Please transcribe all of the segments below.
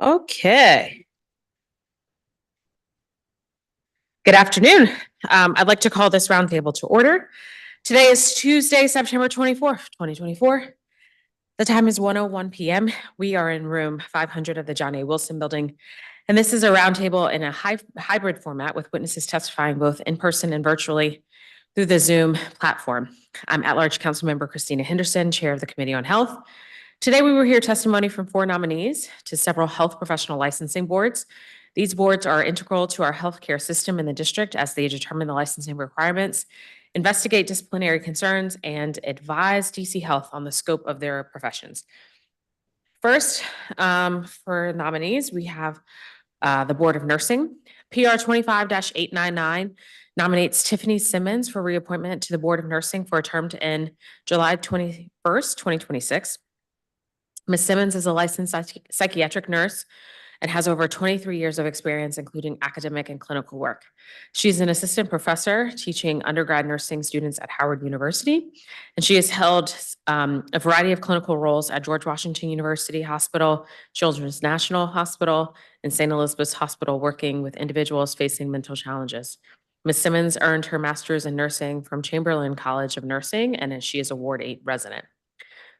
Okay. Good afternoon. I'd like to call this roundtable to order. Today is Tuesday, September 24th, 2024. The time is 1:01 p.m. We are in room 500 of the John A. Wilson Building, and this is a roundtable in a hybrid format with witnesses testifying both in person and virtually through the Zoom platform. I'm at-large Councilmember Christina Henderson, Chair of the Committee on Health. Today, we will hear testimony from 4 nominees to several health professional licensing boards. These boards are integral to our healthcare system in the district as they determine the licensing requirements, investigate disciplinary concerns, and advise DC Health on the scope of their professions. First, for nominees, we have the Board of Nursing. PR 25-899 nominates Tiffany Simmons for reappointment to the Board of Nursing for a term to end July 21st, 2026. Ms. Simmons is a licensed psychiatric nurse and has over 23 years of experience, including academic and clinical work. She's an assistant professor teaching undergrad nursing students at Howard University, and she has held a variety of clinical roles at George Washington University Hospital, Children's National Hospital, and St. Elizabeth's Hospital, working with individuals facing mental challenges. Ms. Simmons earned her master's in nursing from Chamberlain College of Nursing, and she is a Ward 8 resident.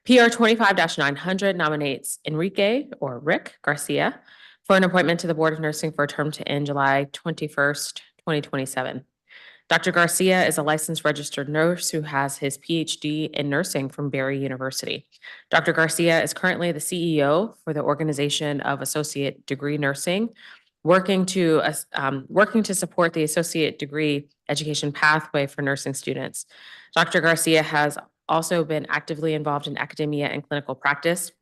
PR 25-900 nominates Enrique or Rick Garcia for an appointment to the Board of Nursing for a term to end July 21st, 2027. Dr. Garcia is a licensed registered nurse who has his PhD in nursing from Barry University. Dr. Garcia is currently the CEO for the Organization of Associate Degree Nursing, working to support the associate degree education pathway for nursing students. Dr. Garcia has also been actively involved in academia and clinical practice.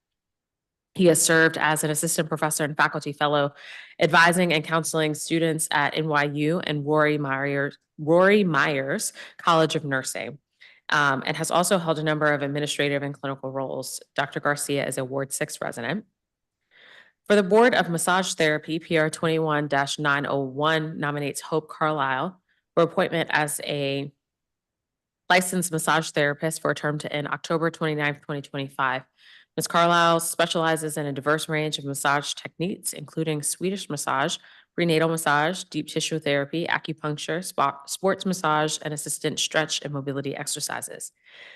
He has served as an assistant professor and faculty fellow, advising and counseling students at NYU and Rory Myers College of Nursing, and has also held a number of administrative and clinical roles. Dr. Garcia is a Ward 6 resident. For the Board of Massage Therapy, PR 21-901 nominates Hope Carlisle for appointment as a licensed massage therapist for a term to end October 29th, 2025. Ms. Carlisle specializes in a diverse range of massage techniques, including Swedish massage, prenatal massage, deep tissue therapy, acupuncture, sports massage, and assistant stretch and mobility exercises.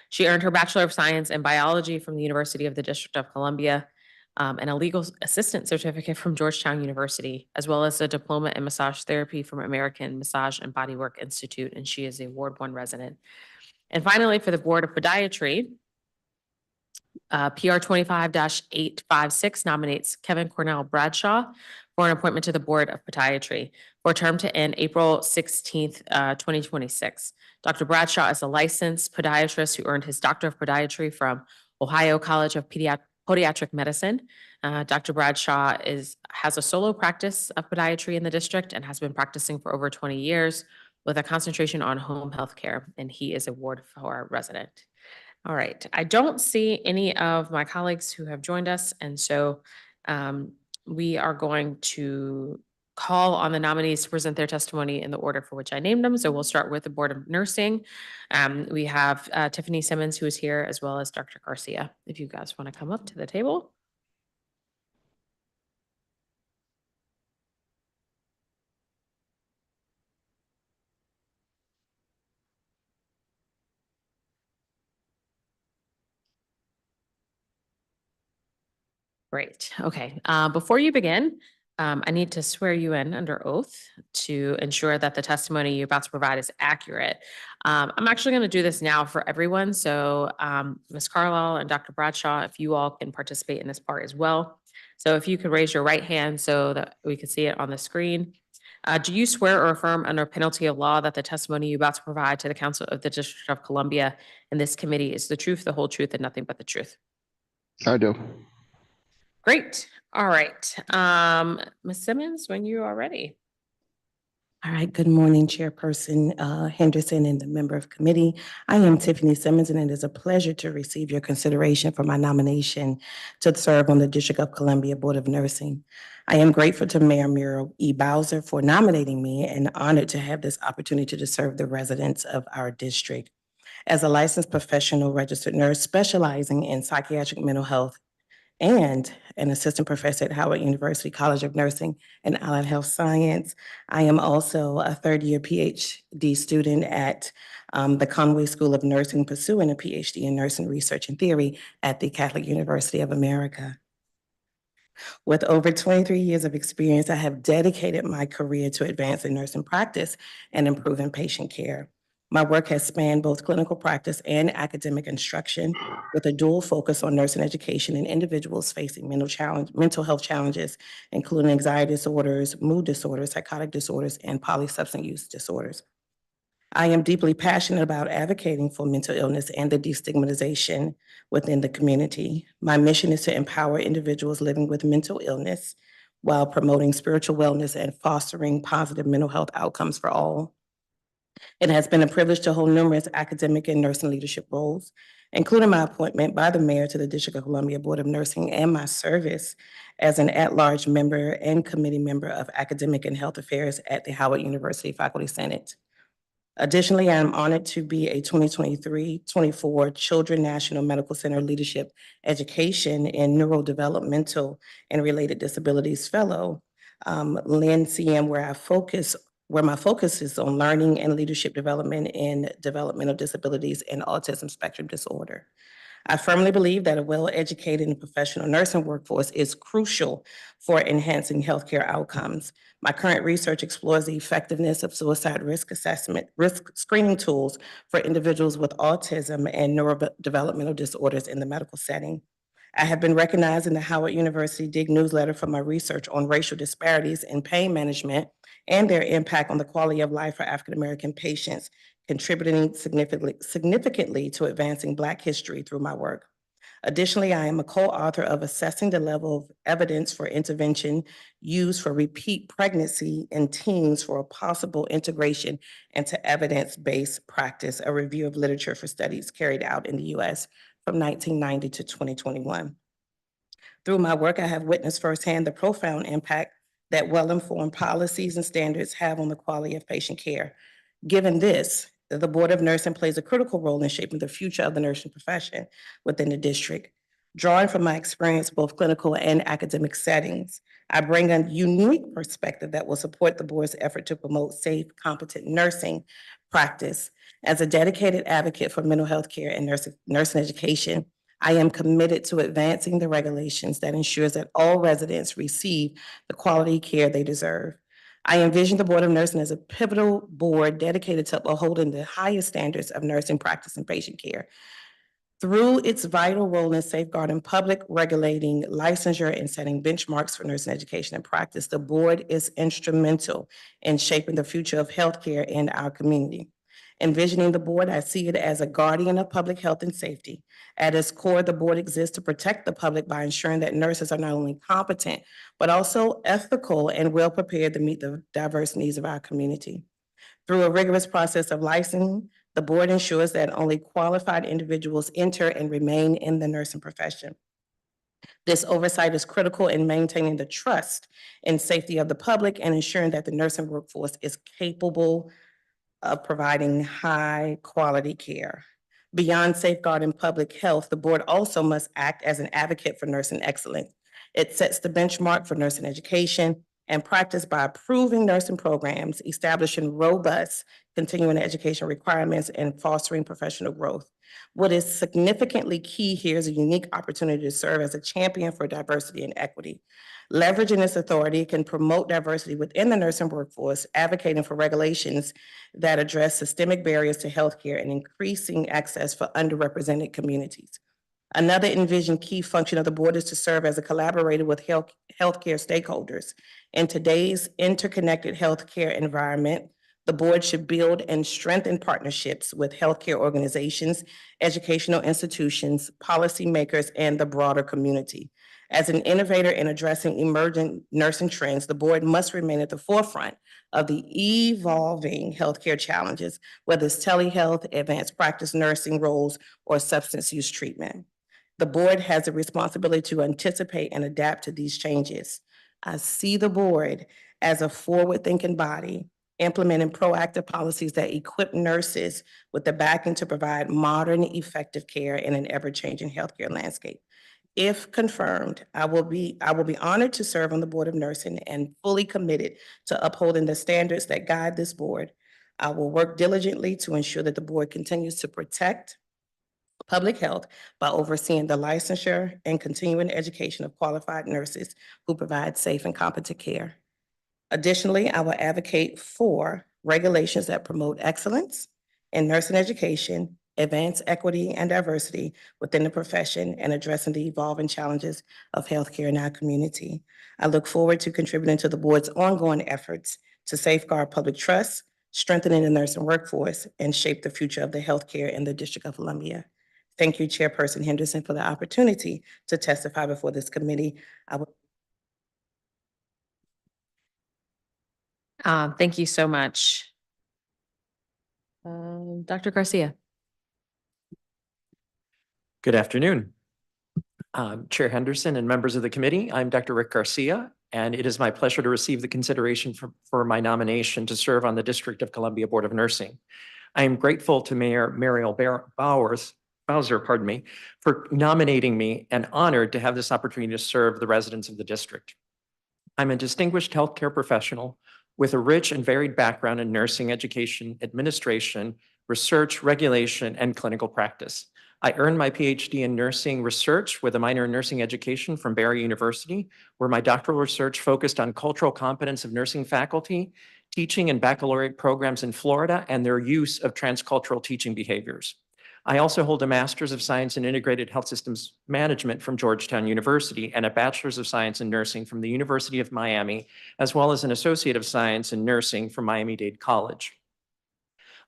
She earned her Bachelor of Science in Biology from the University of the District of Columbia, and a legal assistant certificate from Georgetown University, as well as a diploma in massage therapy from American Massage and Bodywork Institute, and she is a Ward 1 resident. And finally, for the Board of Podiatry, PR 25-856 nominates Kevin Cornell Bradshaw for an appointment to the Board of Podiatry for a term to end April 16th, 2026. Dr. Bradshaw is a licensed podiatrist who earned his Doctor of Podiatry from Ohio College of Podiatric Medicine. Dr. Bradshaw has a solo practice of podiatry in the district and has been practicing for over 20 years with a concentration on home health care, and he is a Ward 4 resident. All right, I don't see any of my colleagues who have joined us, and so we are going to call on the nominees to present their testimony in the order for which I named them. So we'll start with the Board of Nursing. We have Tiffany Simmons, who is here, as well as Dr. Garcia. If you guys want to come up to the table. Great. Okay. Before you begin, I need to swear you in under oath to ensure that the testimony you're about to provide is accurate. I'm actually going to do this now for everyone. So Ms. Carlisle and Dr. Bradshaw, if you all can participate in this part as well. So if you could raise your right hand so that we can see it on the screen. Do you swear or affirm under penalty of law that the testimony you're about to provide to the Council of the District of Columbia in this committee is the truth, the whole truth, and nothing but the truth? I do. Great. All right. Ms. Simmons, when you are ready. All right. Good morning, Chairperson Henderson and the member of committee. I am Tiffany Simmons, and it is a pleasure to receive your consideration for my nomination to serve on the District of Columbia Board of Nursing. I am grateful to Mayor Muriel E. Bowser for nominating me and honored to have this opportunity to serve the residents of our district. As a licensed professional registered nurse specializing in psychiatric mental health and an assistant professor at Howard University College of Nursing and Allied Health Science. I am also a third-year PhD student at the Conway School of Nursing, pursuing a PhD in nursing research and theory at the Catholic University of America. With over 23 years of experience, I have dedicated my career to advancing nursing practice and improving patient care. My work has spanned both clinical practice and academic instruction, with a dual focus on nursing education and individuals facing mental health challenges, including anxiety disorders, mood disorders, psychotic disorders, and polysubstance use disorders. I am deeply passionate about advocating for mental illness and the destigmatization within the community. My mission is to empower individuals living with mental illness while promoting spiritual wellness and fostering positive mental health outcomes for all. It has been a privilege to hold numerous academic and nursing leadership roles, including my appointment by the mayor to the District of Columbia Board of Nursing and my service as an at-large member and committee member of Academic and Health Affairs at the Howard University Faculty Senate. Additionally, I am honored to be a 2023-24 Children National Medical Center Leadership Education in Neurodevelopmental and Related Disabilities Fellow, LIN-CM, where my focus is on learning and leadership development in developmental disabilities and autism spectrum disorder. I firmly believe that a well-educated and professional nursing workforce is crucial for enhancing healthcare outcomes. My current research explores the effectiveness of suicide risk assessment, risk screening tools for individuals with autism and neurodevelopmental disorders in the medical setting. I have been recognized in the Howard University Dig newsletter for my research on racial disparities in pain management and their impact on the quality of life for African American patients, contributing significantly to advancing Black history through my work. Additionally, I am a co-author of Assessing the Level of Evidence for Intervention Used for Repeat Pregnancy in Teens for a Possible Integration into Evidence-Based Practice, a review of literature for studies carried out in the U.S. from 1990 to 2021. Through my work, I have witnessed firsthand the profound impact that well-informed policies and standards have on the quality of patient care. Given this, the Board of Nursing plays a critical role in shaping the future of the nursing profession within the district. Drawing from my experience, both clinical and academic settings, I bring a unique perspective that will support the board's effort to promote safe, competent nursing practice. As a dedicated advocate for mental health care and nursing education, I am committed to advancing the regulations that ensures that all residents receive the quality care they deserve. I envision the Board of Nursing as a pivotal board dedicated to upholding the highest standards of nursing practice and patient care. Through its vital role in safeguarding public, regulating licensure, and setting benchmarks for nursing education and practice, the board is instrumental in shaping the future of healthcare in our community. Envisioning the board, I see it as a guardian of public health and safety. At its core, the board exists to protect the public by ensuring that nurses are not only competent, but also ethical and well-prepared to meet the diverse needs of our community. Through a rigorous process of licensing, the board ensures that only qualified individuals enter and remain in the nursing profession. This oversight is critical in maintaining the trust and safety of the public and ensuring that the nursing workforce is capable of providing high quality care. Beyond safeguarding public health, the board also must act as an advocate for nursing excellence. It sets the benchmark for nursing education and practice by approving nursing programs, establishing robust continuing education requirements, and fostering professional growth. What is significantly key here is a unique opportunity to serve as a champion for diversity and equity. Leveraging this authority, it can promote diversity within the nursing workforce, advocating for regulations that address systemic barriers to healthcare and increasing access for underrepresented communities. Another envisioned key function of the board is to serve as a collaborator with healthcare stakeholders. In today's interconnected healthcare environment, the board should build and strengthen partnerships with healthcare organizations, educational institutions, policymakers, and the broader community. As an innovator in addressing emerging nursing trends, the board must remain at the forefront of the evolving healthcare challenges, whether it's telehealth, advanced practice nursing roles, or substance use treatment. The board has a responsibility to anticipate and adapt to these changes. I see the board as a forward-thinking body, implementing proactive policies that equip nurses with the backing to provide modern, effective care in an ever-changing healthcare landscape. If confirmed, I will be honored to serve on the Board of Nursing and fully committed to upholding the standards that guide this board. I will work diligently to ensure that the board continues to protect public health by overseeing the licensure and continuing education of qualified nurses who provide safe and competent care. Additionally, I will advocate for regulations that promote excellence in nursing education, advance equity and diversity within the profession, and addressing the evolving challenges of healthcare in our community. I look forward to contributing to the board's ongoing efforts to safeguard public trust, strengthening the nursing workforce, and shape the future of the healthcare in the District of Columbia. Thank you, Chairperson Henderson, for the opportunity to testify before this committee. Thank you so much. Dr. Garcia. Good afternoon. Chair Henderson and members of the committee, I'm Dr. Rick Garcia, and it is my pleasure to receive the consideration for my nomination to serve on the District of Columbia Board of Nursing. I am grateful to Mayor Mariel Bowser, for nominating me and honored to have this opportunity to serve the residents of the district. I'm a distinguished healthcare professional with a rich and varied background in nursing education, administration, research, regulation, and clinical practice. I earned my PhD in nursing research with a minor in nursing education from Barry University, where my doctoral research focused on cultural competence of nursing faculty, teaching and baccalaureate programs in Florida, and their use of transcultural teaching behaviors. I also hold a Master's of Science in Integrated Health Systems Management from Georgetown University and a Bachelor's of Science in Nursing from the University of Miami, as well as an Associate of Science in Nursing from Miami-Dade College.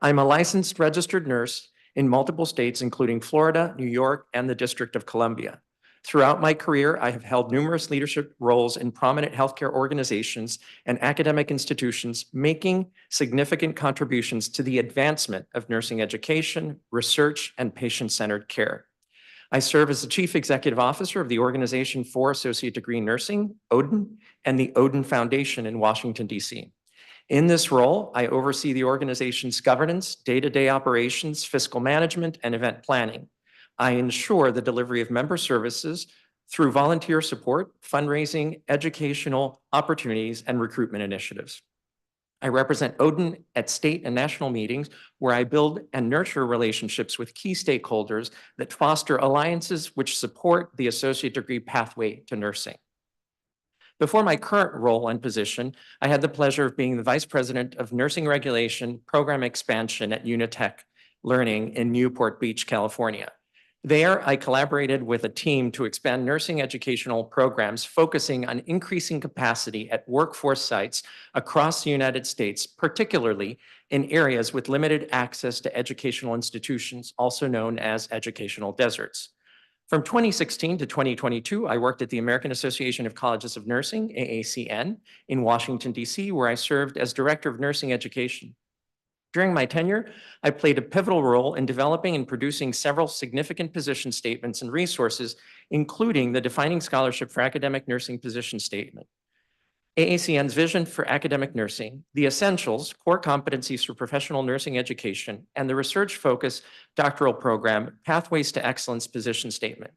I'm a licensed registered nurse in multiple states, including Florida, New York, and the District of Columbia. Throughout my career, I have held numerous leadership roles in prominent healthcare organizations and academic institutions, making significant contributions to the advancement of nursing education, research, and patient-centered care. I serve as the Chief Executive Officer of the Organization for Associate Degree Nursing, ODN, and the ODN Foundation in Washington, D.C. In this role, I oversee the organization's governance, day-to-day operations, fiscal management, and event planning. I ensure the delivery of member services through volunteer support, fundraising, educational opportunities, and recruitment initiatives. I represent ODN at state and national meetings where I build and nurture relationships with key stakeholders that foster alliances which support the associate degree pathway to nursing. Before my current role and position, I had the pleasure of being the Vice President of Nursing Regulation Program Expansion at Unitech Learning in Newport Beach, California. There, I collaborated with a team to expand nursing educational programs focusing on increasing capacity at workforce sites across the United States, particularly in areas with limited access to educational institutions, also known as educational deserts. From 2016 to 2022, I worked at the American Association of Colleges of Nursing, AACN, in Washington, D.C., where I served as Director of Nursing Education. During my tenure, I played a pivotal role in developing and producing several significant position statements and resources, including the Defining Scholarship for Academic Nursing Position Statement, AACN's Vision for Academic Nursing, the Essentials, Core Competencies for Professional Nursing Education, and the Research Focus Doctoral Program, Pathways to Excellence Position Statement.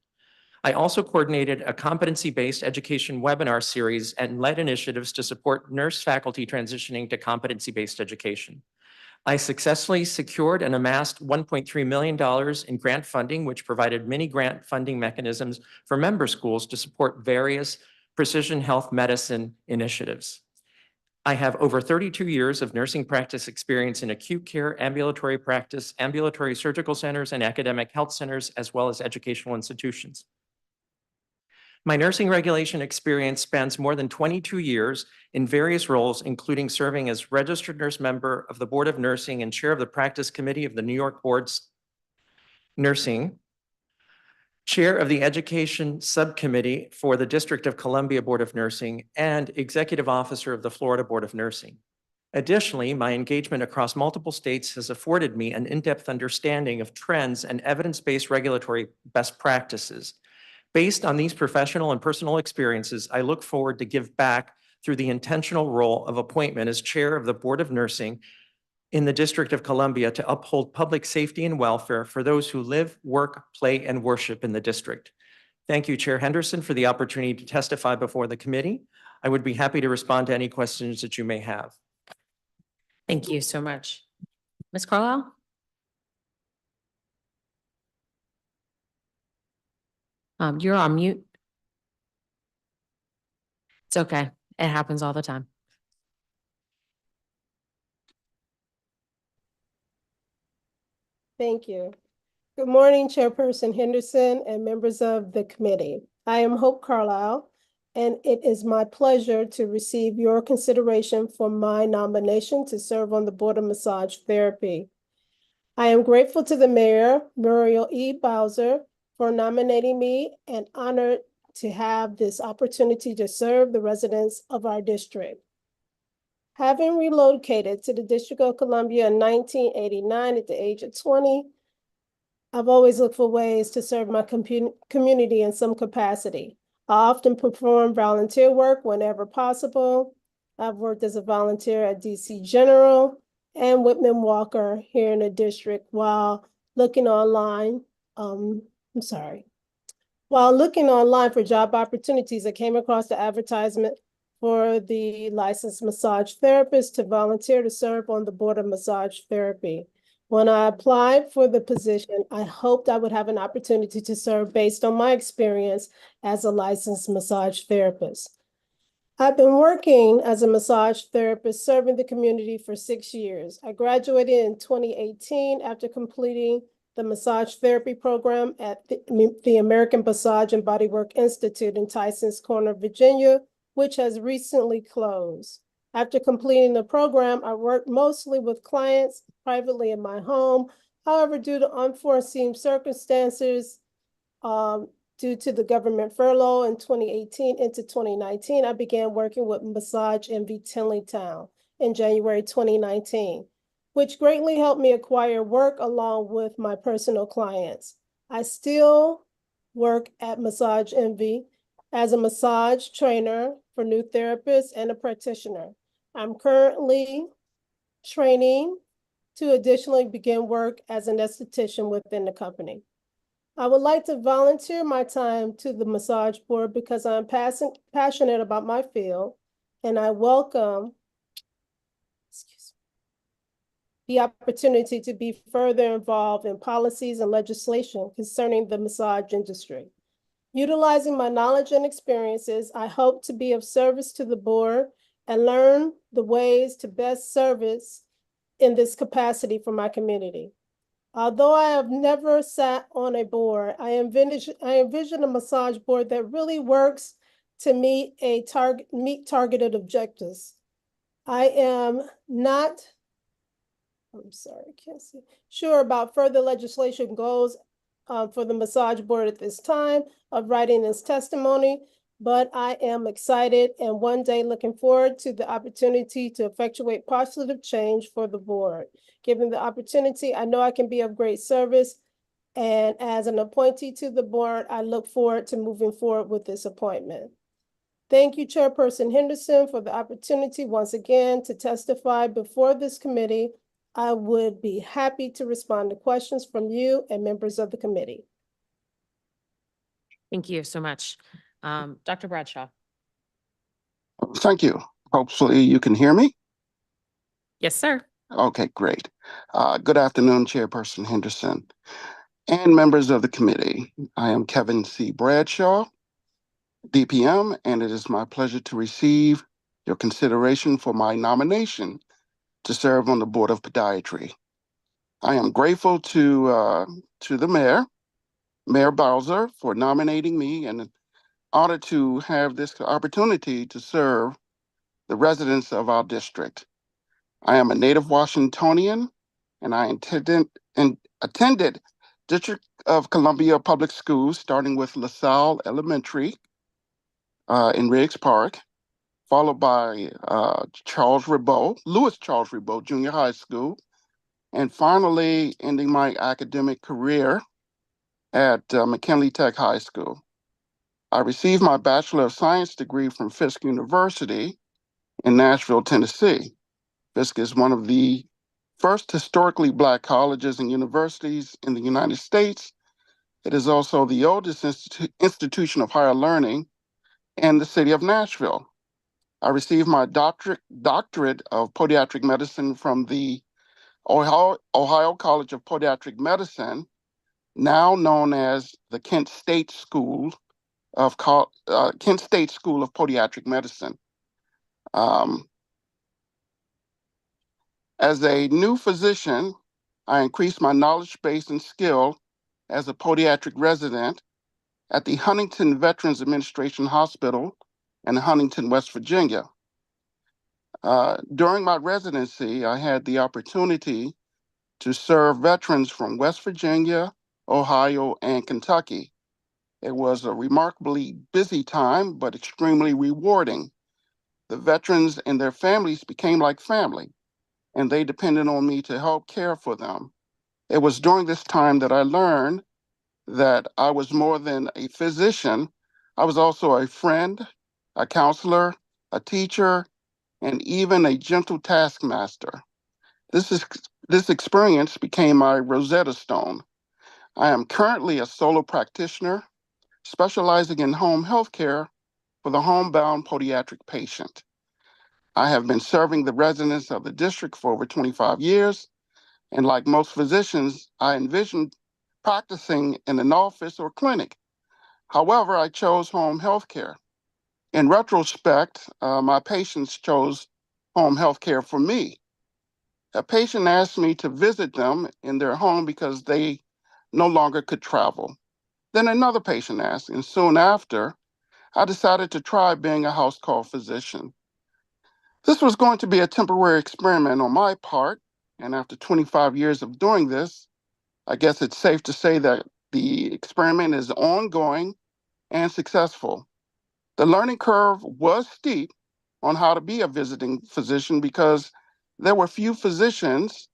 I also coordinated a competency-based education webinar series and led initiatives to support nurse faculty transitioning to competency-based education. I successfully secured and amassed $1.3 million in grant funding, which provided many grant funding mechanisms for member schools to support various precision health medicine initiatives. I have over 32 years of nursing practice experience in acute care, ambulatory practice, ambulatory surgical centers, and academic health centers, as well as educational institutions. My nursing regulation experience spans more than 22 years in various roles, including serving as registered nurse member of the Board of Nursing and chair of the practice committee of the New York Board's Nursing, chair of the education subcommittee for the District of Columbia Board of Nursing, and executive officer of the Florida Board of Nursing. Additionally, my engagement across multiple states has afforded me an in-depth understanding of trends and evidence-based regulatory best practices. Based on these professional and personal experiences, I look forward to give back through the intentional role of appointment as chair of the Board of Nursing in the District of Columbia to uphold public safety and welfare for those who live, work, play, and worship in the district. Thank you, Chair Henderson, for the opportunity to testify before the committee. I would be happy to respond to any questions that you may have. Thank you so much. Ms. Carlisle? You're on mute. It's okay. It happens all the time. Thank you. Good morning, Chairperson Henderson and members of the committee. I am Hope Carlisle, and it is my pleasure to receive your consideration for my nomination to serve on the Board of Massage Therapy. I am grateful to the Mayor, Muriel E. Bowser, for nominating me and honored to have this opportunity to serve the residents of our district. Having relocated to the District of Columbia in 1989 at the age of 20, I've always looked for ways to serve my community in some capacity. I often perform volunteer work whenever possible. I've worked as a volunteer at DC General and Whitman Walker here in the district while looking online. While looking online for job opportunities, I came across the advertisement for the licensed massage therapist to volunteer to serve on the Board of Massage Therapy. When I applied for the position, I hoped I would have an opportunity to serve based on my experience as a licensed massage therapist. I've been working as a massage therapist serving the community for 6 years. I graduated in 2018 after completing the massage therapy program at the American Massage and Bodywork Institute in Tysons Corner, Virginia, which has recently closed. After completing the program, I worked mostly with clients privately in my home. However, due to unforeseen circumstances, due to the government furlough in 2018 into 2019, I began working with Massage Envy Tinleytown in January 2019, which greatly helped me acquire work along with my personal clients. I still work at Massage Envy as a massage trainer for new therapists and a practitioner. I'm currently training to additionally begin work as an esthetician within the company. I would like to volunteer my time to the massage board because I'm passionate about my field, and I welcome the opportunity to be further involved in policies and legislation concerning the massage industry. Utilizing my knowledge and experiences, I hope to be of service to the board and learn the ways to best service in this capacity for my community. Although I have never sat on a board, I envision a massage board that really works to meet targeted objectives. I am not, can't see, sure about further legislation goals for the massage board at this time of writing this testimony, but I am excited and one day looking forward to the opportunity to effectuate positive change for the board. Given the opportunity, I know I can be of great service, and as an appointee to the board, I look forward to moving forward with this appointment. Thank you, Chairperson Henderson, for the opportunity once again to testify before this committee. I would be happy to respond to questions from you and members of the committee. Thank you so much. Dr. Bradshaw? Thank you. Hopefully you can hear me. Yes, sir. Okay, great. Good afternoon, Chairperson Henderson and members of the committee. I am Kevin C. Bradshaw, DPM, and it is my pleasure to receive your consideration for my nomination to serve on the Board of Podiatry. I am grateful to the Mayor Bowser, for nominating me, and honored to have this opportunity to serve the residents of our district. I am a native Washingtonian, and I attended District of Columbia Public Schools, starting with LaSalle Elementary in Riggs Park, followed by Lewis Charles Ribot Junior High School, and finally ending my academic career at McKinley Tech High School. I received my Bachelor of Science degree from Fisk University in Nashville, Tennessee. Fisk is one of the first historically Black colleges and universities in the United States, It is also the oldest institution of higher learning in the city of Nashville. I received my doctorate of podiatric medicine from the Ohio College of Podiatric Medicine, now known as the Kent State School of Podiatric Medicine. As a new physician, I increased my knowledge base and skill as a podiatric resident at the Huntington Veterans Administration Hospital in Huntington, West Virginia. During my residency, I had the opportunity to serve veterans from West Virginia, Ohio, and Kentucky. It was a remarkably busy time, but extremely rewarding. The veterans and their families became like family, and they depended on me to help care for them. It was during this time that I learned that I was more than a physician. I was also a friend, a counselor, a teacher, and even a gentle taskmaster. This experience became my Rosetta Stone. I am currently a solo practitioner specializing in home health care for the homebound podiatric patient. I have been serving the residents of the district for over 25 years, and like most physicians, I envisioned practicing in an office or clinic. However, I chose home health care. In retrospect, my patients chose home health care for me. A patient asked me to visit them in their home because they no longer could travel. Then another patient asked, and soon after, I decided to try being a house call physician. This was going to be a temporary experiment on my part, and after 25 years of doing this, I guess it's safe to say that the experiment is ongoing and successful. The learning curve was steep on how to be a visiting physician because there were few physicians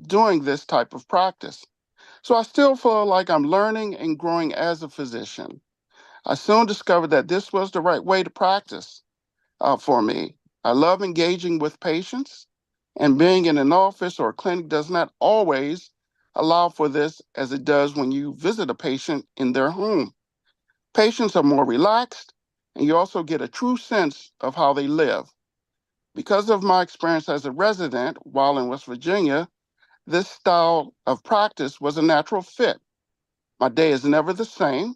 doing this type of practice. So I still feel like I'm learning and growing as a physician. I soon discovered that this was the right way to practice for me. I love engaging with patients, and being in an office or a clinic does not always allow for this as it does when you visit a patient in their home. Patients are more relaxed, and you also get a true sense of how they live. Because of my experience as a resident while in West Virginia, this style of practice was a natural fit. My day is never the same.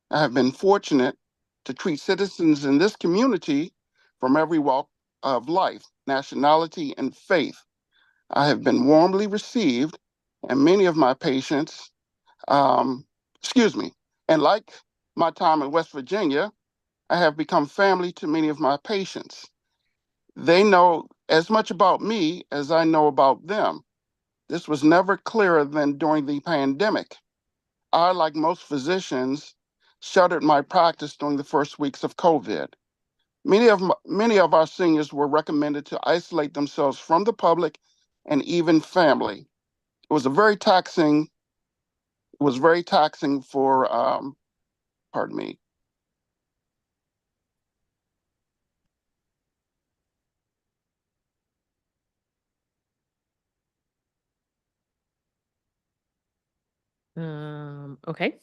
I have been fortunate to treat citizens in this community from every walk of life, nationality, and faith. I have been warmly received, and many of my patients, um, excuse me, and like my time in West Virginia, I have become family to many of my patients. They know as much about me as I know about them. This was never clearer than during the pandemic. I, like most physicians, shuttered my practice during the first weeks of COVID. Many of our seniors were recommended to isolate themselves from the public and even family. It was very taxing for, pardon me. Okay.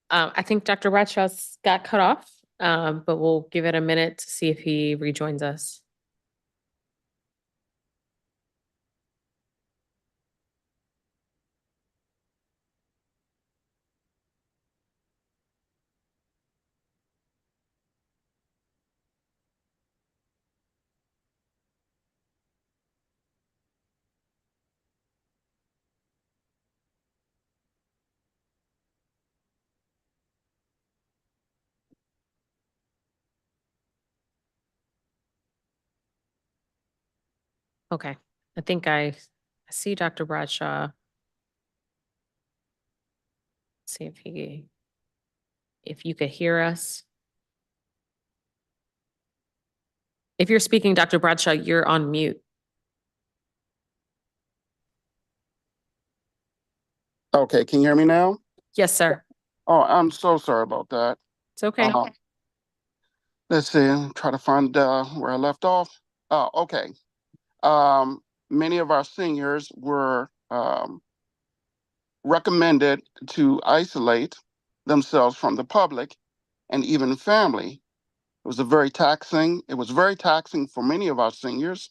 I think Dr. Bradshaw's got cut off, but we'll give it a minute to see if he rejoins us. Okay, I think I see Dr. Bradshaw. See if you could hear us. If you're speaking, Dr. Bradshaw, you're on mute. Okay, can you hear me now? Yes, sir. Oh, I'm so sorry about that. It's okay. Let's see, try to find where I left off. Okay. Many of our seniors were recommended to isolate themselves from the public and even family. It was very taxing for many of our seniors.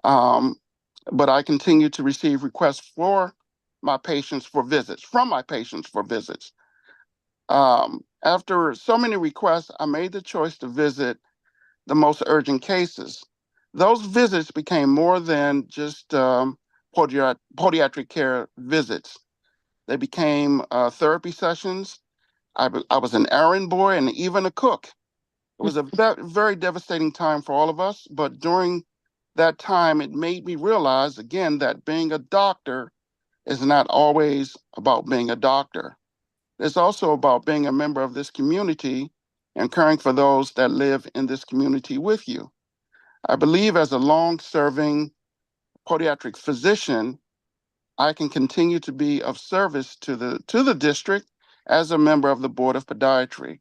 But I continue to receive requests from my patients for visits. After so many requests, I made the choice to visit the most urgent cases. Those visits became more than just podiatric care visits. They became therapy sessions. I was an errand boy and even a cook. It was a very devastating time for all of us, but during that time, it made me realize again that being a doctor is not always about being a doctor. It's also about being a member of this community and caring for those that live in this community with you. I believe as a long-serving podiatric physician, I can continue to be of service to the district as a member of the Board of Podiatry.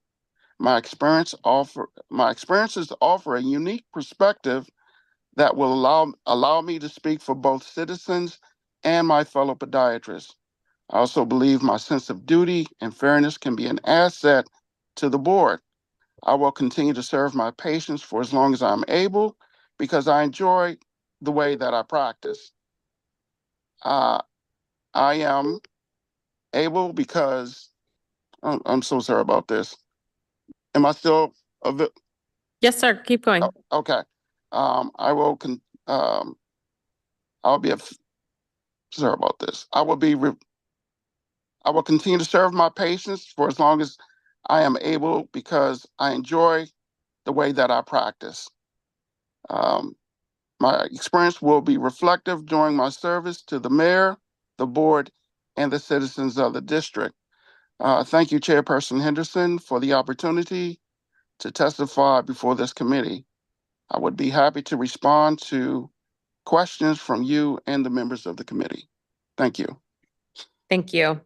My experiences offer a unique perspective that will allow me to speak for both citizens and my fellow podiatrists. I also believe my sense of duty and fairness can be an asset to the board. I will continue to serve my patients for as long as I'm able because I enjoy the way that I practice. I am able because I'm so sorry about this. Am I still Yes, sir. Keep going. okay? I will I'll be sorry about this. I will continue to serve my patients for as long as I am able because I enjoy the way that I practice. My experience will be reflective during my service to the mayor, the board, and the citizens of the district. Thank you, Chairperson Henderson, for the opportunity to testify before this committee. I would be happy to respond to questions from you and the members of the committee. Thank you. Thank you.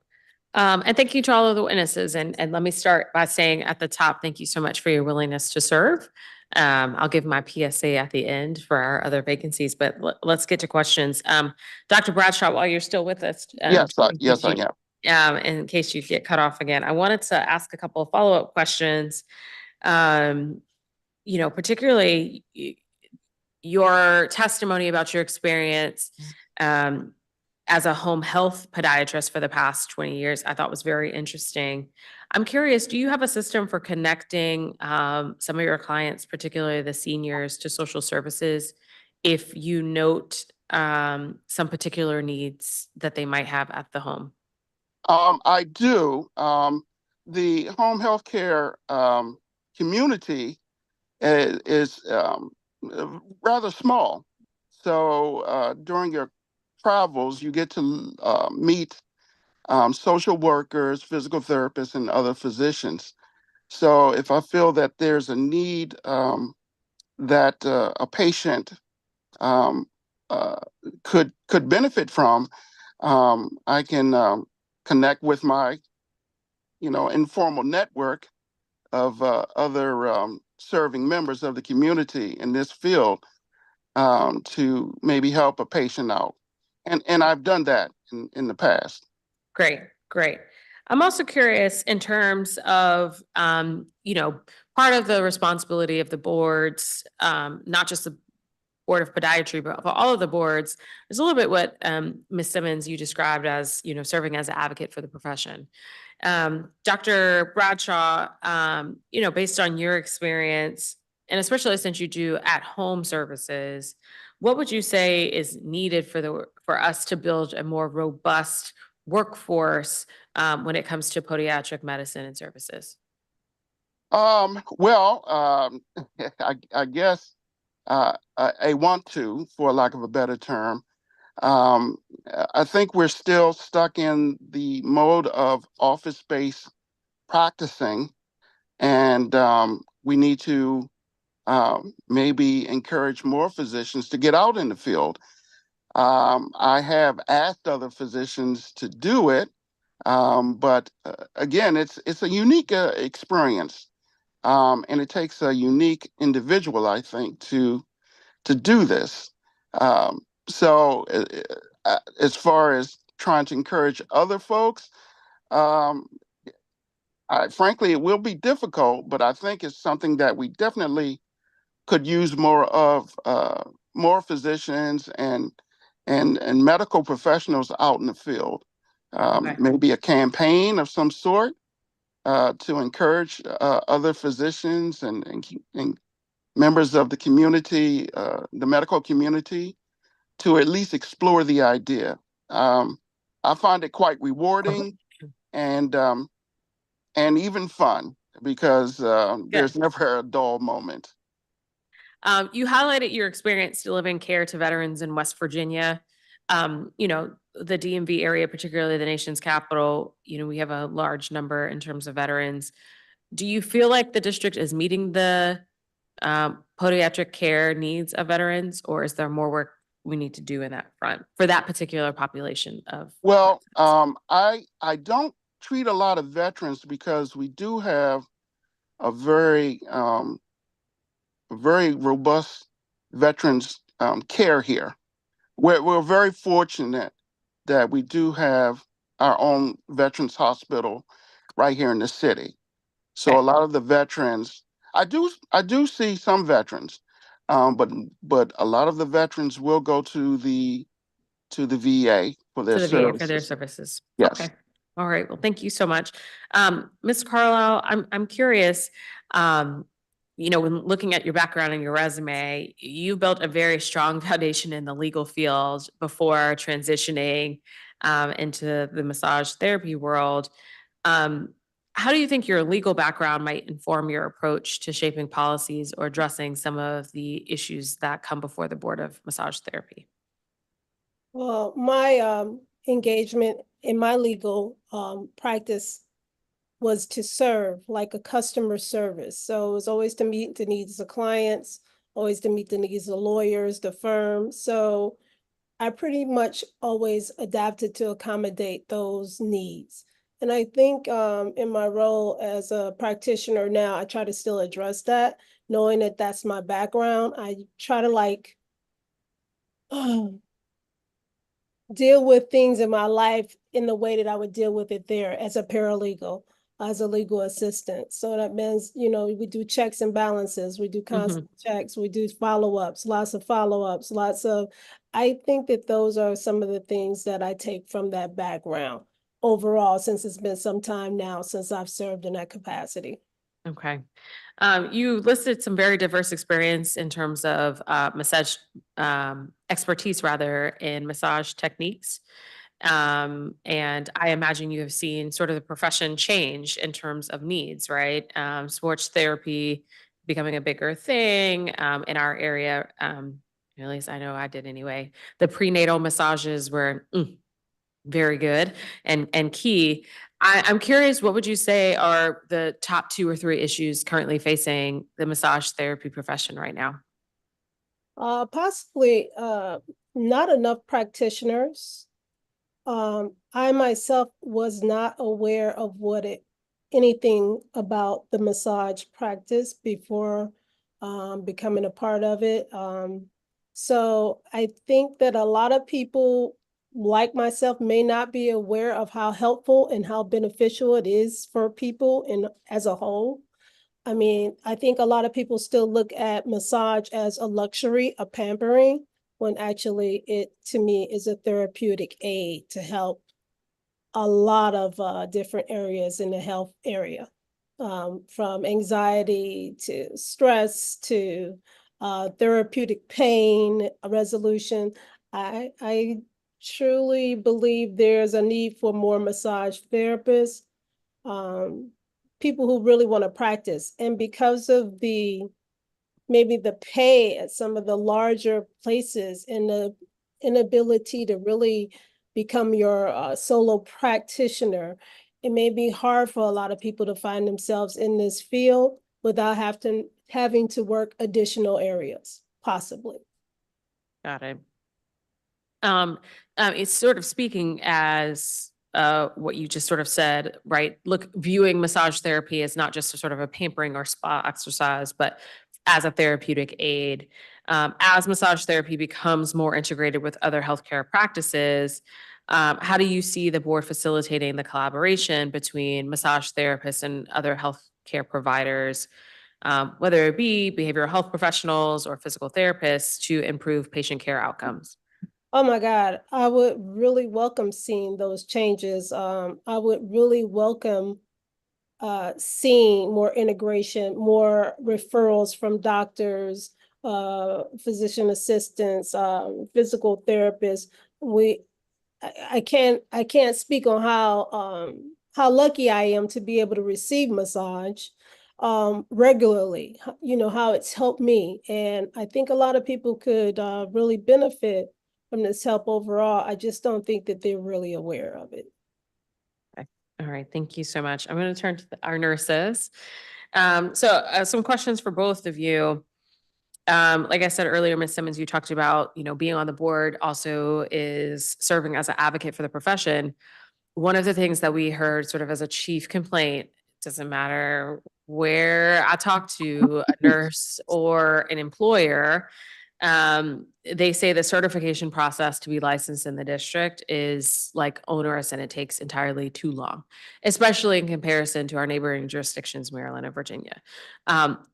And thank you to all of the witnesses. And let me start by saying at the top, thank you so much for your willingness to serve. I'll give my PSA at the end for our other vacancies, but let's get to questions. Dr. Bradshaw, while you're still with us. Yes, I am. In case you get cut off again, I wanted to ask a couple of follow-up questions. Particularly your testimony about your experience as a home health podiatrist for the past 20 years, I thought was very interesting. I'm curious, do you have a system for connecting some of your clients, particularly the seniors, to social services if you note some particular needs that they might have at the home? I do. The home health care community is rather small. So during your travels, you get to meet social workers, physical therapists, and other physicians. So if I feel that there's a need that a patient could benefit from, I can connect with my, informal network of other serving members of the community in this field to maybe help a patient out. And I've done that in the past. Great, great. I'm also curious in terms of, part of the responsibility of the boards, not just the Board of Podiatry, but for all of the boards, is a little bit what Ms. Simmons, you described as, serving as an advocate for the profession. Dr. Bradshaw, based on your experience, and especially since you do at-home services, what would you say is needed for us to build a more robust workforce when it comes to podiatric medicine and services? Well, I guess I want to, for lack of a better term. I think we're still stuck in the mode of office-based practicing, and we need to maybe encourage more physicians to get out in the field. I have asked other physicians to do it, but again, it's a unique experience, and it takes a unique individual, I think, to do this. So as far as trying to encourage other folks. Frankly, it will be difficult, but I think it's something that we definitely could use more of, more physicians and medical professionals out in the field. Okay. Maybe a campaign of some sort to encourage other physicians and members of the community, the medical community, to at least explore the idea. I find it quite rewarding and even fun because there's never a dull moment. You highlighted your experience delivering care to veterans in West Virginia. The DMV area, particularly the nation's capital, we have a large number in terms of veterans. Do you feel like the district is meeting the podiatric care needs of veterans, or is there more work we need to do in that front for that particular population of? Well, I don't treat a lot of veterans because we do have a very robust veterans care here. We're very fortunate that we do have our own veterans hospital right here in the city. So Okay. a lot of the veterans, I do see some veterans, but a lot of the veterans will go to the VA for their To the VA for their services. services. Yes. Okay. All right. Well, thank you so much. Ms. Carlisle, I'm curious, when looking at your background and your resume, you built a very strong foundation in the legal field before transitioning into the massage therapy world. How do you think your legal background might inform your approach to shaping policies or addressing some of the issues that come before the Board of Massage Therapy? Well, my engagement in my legal practice was to serve, like a customer service. So it was always to meet the needs of clients, always to meet the needs of lawyers, the firm. So I pretty much always adapted to accommodate those needs. And I think in my role as a practitioner now, I try to still address that, knowing that that's my background. I try to deal with things in my life in the way that I would deal with it there as a paralegal, as a legal assistant. So that means, we do checks and balances, we do constant checks, we do follow-ups, lots of follow-ups, I think that those are some of the things that I take from that background overall, since it's been some time now since I've served in that capacity. Okay. You listed some very diverse experience in terms of massage expertise, rather, in massage techniques. And I imagine you have seen sort of the profession change in terms of needs, right? Sports therapy becoming a bigger thing in our area. At least I know I did anyway. The prenatal massages were very good and key. I'm curious, what would you say are the top 2 or 3 issues currently facing the massage therapy profession right now? Possibly not enough practitioners. I myself was not aware of anything about the massage practice before becoming a part of it. So I think that a lot of people like myself may not be aware of how helpful and how beneficial it is for people as a whole. I mean, I think a lot of people still look at massage as a luxury, a pampering, when actually it, to me, is a therapeutic aid to help a lot of different areas in the health area, from anxiety to stress to therapeutic pain resolution. I truly believe there's a need for more massage therapists, people who really want to practice. And because of maybe the pay at some of the larger places and the inability to really become your solo practitioner, it may be hard for a lot of people to find themselves in this field without having to work additional areas, possibly. Got it. It's sort of speaking as what you just sort of said, right? Look, viewing massage therapy as not just a sort of a pampering or spa exercise, but as a therapeutic aid. As massage therapy becomes more integrated with other healthcare practices, How do you see the board facilitating the collaboration between massage therapists and other healthcare providers, whether it be behavioral health professionals or physical therapists, to improve patient care outcomes? Oh my God, I would really welcome seeing those changes. I would really welcome seeing more integration, more referrals from doctors, physician assistants, physical therapists. I can't speak on how lucky I am to be able to receive massage regularly, you know, how it's helped me. And I think a lot of people could really benefit from this help overall. I just don't think that they're really aware of it. All right, thank you so much. I'm going to turn to our nurses. Some questions for both of you. Like I said earlier, Ms. Simmons, you talked about, being on the board also is serving as an advocate for the profession. One of the things that we heard sort of as a chief complaint, doesn't matter where I talk to a nurse or an employer, they say the certification process to be licensed in the district is like onerous and it takes entirely too long, especially in comparison to our neighboring jurisdictions, Maryland and Virginia.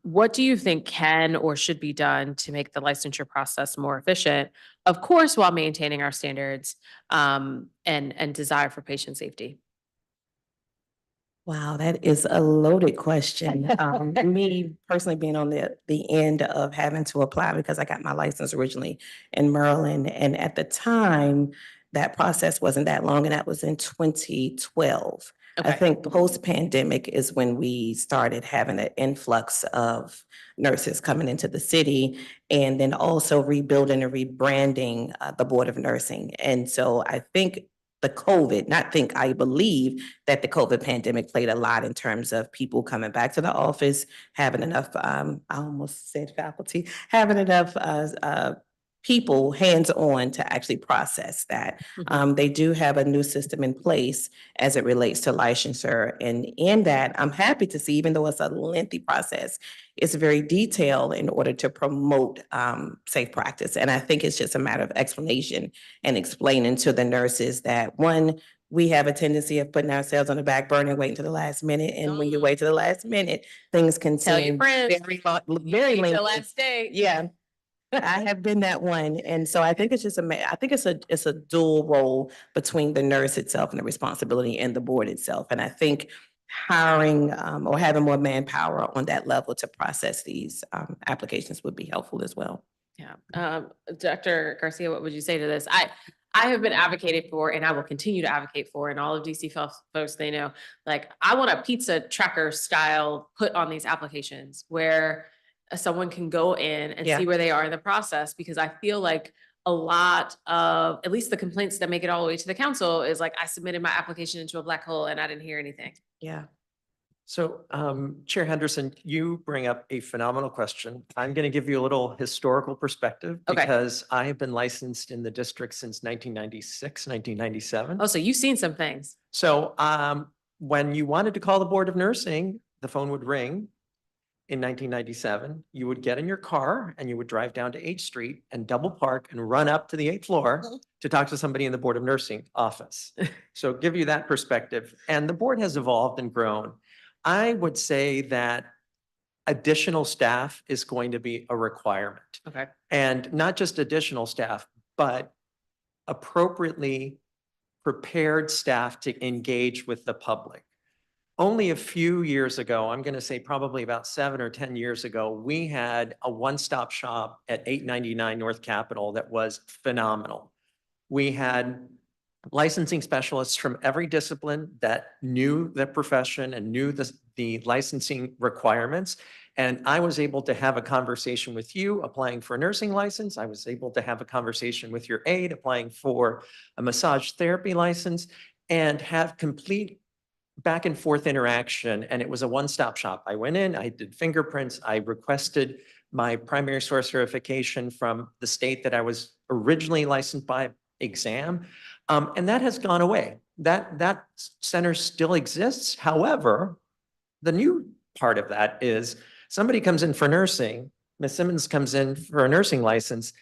What do you think can or should be done to make the licensure process more efficient? Of course, while maintaining our standards and desire for patient safety. Wow, that is a loaded question. Me personally being on the end of having to apply because I got my license originally in Maryland. And at the time, that process wasn't that long, and that was in 2012. I Okay. think post-pandemic is when we started having an influx of nurses coming into the city, and then also rebuilding and rebranding the Board of Nursing. And so I think I believe that the COVID pandemic played a lot in terms of people coming back to the office, having enough, I almost said faculty, having enough people hands-on to actually process that. They do have a new system in place as it relates to licensure. And in that, I'm happy to see, even though it's a lengthy process, it's very detailed in order to promote safe practice. And I think it's just a matter of explanation and explaining to the nurses that, one, we have a tendency of putting ourselves on the back burner and waiting to the last minute. And when you wait to the last minute, things can Tell your seem friends. very The lengthy. last day. Yeah. I have been that one. And so I think it's just I think it's a dual role between the nurse itself and the responsibility and the board itself. And I think hiring or having more manpower on that level to process these applications would be helpful as well. Yeah. Dr. Garcia, what would you say to this? I have been advocating for, and I will continue to advocate for, and all of DC folks, they know, like, I want a pizza tracker style put on these applications where someone can go in and Yeah. see where they are in the process, because I feel like a lot of, at least the complaints that make it all the way to the council is like, I submitted my application into a black hole and I didn't hear anything. Yeah. So, Chair Henderson, you bring up a phenomenal question. I'm going to give you a little historical perspective Okay. because I have been licensed in the district since 1996, 1997. Oh, so you've seen some things. So, when you wanted to call the Board of Nursing, the phone would ring in 1997. You would get in your car and you would drive down to 8th Street and double park and run up to the 8th floor to talk to somebody in the Board of Nursing office. So give you that perspective. And the board has evolved and grown. I would say that additional staff is going to be a requirement. Okay. And not just additional staff, but appropriately prepared staff to engage with the public. Only a few years ago, I'm going to say probably about 7 or 10 years ago, we had a one-stop shop at 899 North Capitol that was phenomenal. We had licensing specialists from every discipline that knew the profession and knew the licensing requirements. And I was able to have a conversation with you applying for a nursing license. I was able to have a conversation with your aide applying for a massage therapy license and have complete back and forth interaction. And it was a one-stop shop. I went in, I did fingerprints, I requested my primary source certification from the state that I was originally licensed by exam. And that has gone away. That center still exists. However, the new part of that is somebody comes in for nursing, Ms. Simmons comes in for a nursing license,